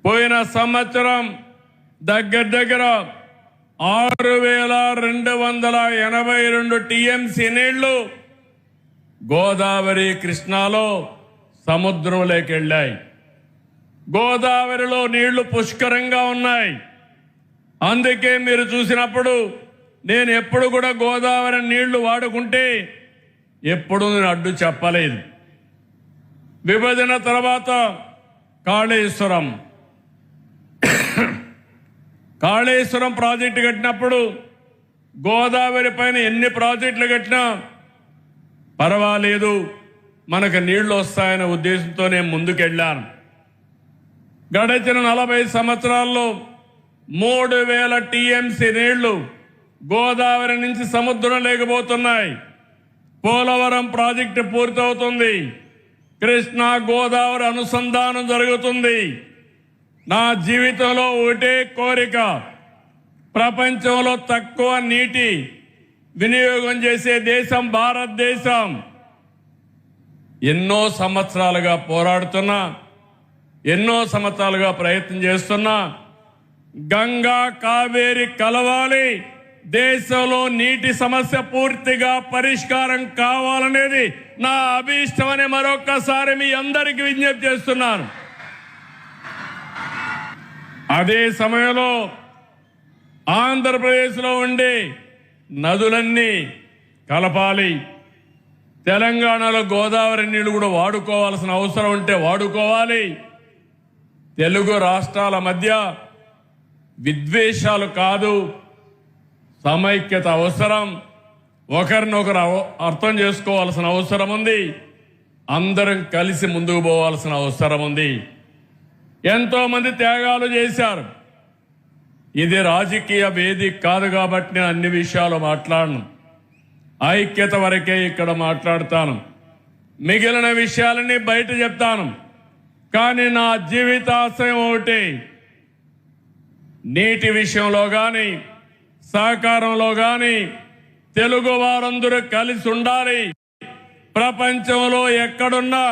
పోయిన సంవత్సరం దగ్గర 6,282 టీఎంసీ నీళ్లు గోదావరి కృష్ణాలో సముద్రంలోకి వెళ్ళాయి. గోదావరిలో నీళ్లు పుష్కరంగా ఉన్నాయి. అందుకే మీరు చూసినప్పుడు నేను ఎప్పుడు కూడా గోదావరి నీళ్లు వాడుకుంటే ఎప్పుడు నేను అడ్డు చెప్పలేదు. విభజన తర్వాత కాళేశ్వరం ప్రాజెక్టు కట్టినప్పుడు గోదావరి పైన ఎన్ని ప్రాజెక్టులు కట్టినా పర్వాలేదు, మనకు నీళ్లు వస్తాయనే ఉద్దేశంతో నేను ముందుకెళ్ళాను. గడిచిన 40 సంవత్సరాల్లో 3,000 టీఎంసీ నీళ్లు గోదావరి నుంచి సముద్రం లేకపోతున్నాయి. పోలవరం ప్రాజెక్టు పూర్తవుతుంది. కృష్ణా గోదావరి అనుసంధానం జరుగుతుంది. నా జీవితంలో ఒకటే కోరిక, ప్రపంచంలో తక్కువ నీటి వినియోగం చేసే దేశం భారతదేశం. ఎన్నో సంవత్సరాలుగా పోరాడుతున్నా, ఎన్నో సంవత్సరాలుగా ప్రయత్నం చేస్తున్నా, గంగా కావేరి కలవాలి, దేశంలో నీటి సమస్య పూర్తిగా పరిష్కారం కావాలనేది నా అభీష్టమని మరొక్కసారి మీ అందరికీ విజ్ఞప్తి చేస్తున్నాను. అదే సమయంలో ఆంధ్రప్రదేశ్లో ఉండే నదులన్నీ కలపాలి. తెలంగాణలో గోదావరి నీళ్లు కూడా వాడుకోవాల్సిన అవసరం ఉంటే వాడుకోవాలి. తెలుగు రాష్ట్రాల మధ్య విద్వేషాలు కాదు, సమైక్యత అవసరం. ఒకరినొకరు అర్థం చేసుకోవాల్సిన అవసరం ఉంది. అందరం కలిసి ముందుకు పోవాల్సిన అవసరం ఉంది. ఎంతో మంది త్యాగాలు చేశారు. ఇది రాజకీయ వేదిక కాదు కాబట్టి నేను అన్ని విషయాలు మాట్లాడను. ఐక్యత వరకే ఇక్కడ మాట్లాడతాను. మిగిలిన విషయాలన్నీ బయట చెప్తాను. కానీ నా జీవితాశయం ఒకటి, నీటి విషయంలో కానీ సహకారంలో కానీ తెలుగు వారందరూ కలిసి ఉండాలి. ప్రపంచంలో ఎక్కడున్నా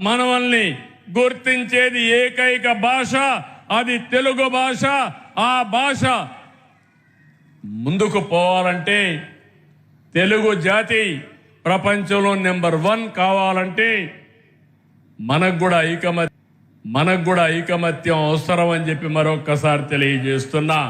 మనల్ని గుర్తించేది ఏకైక భాష, అది తెలుగు భాష. ఆ భాష ముందుకు పోవాలంటే, తెలుగు జాతి ప్రపంచంలో నెంబర్ 1 కావాలంటే మనకు కూడా ఐకమత్యం అవసరం అని చెప్పి మరొక్కసారి తెలియజేస్తున్నా.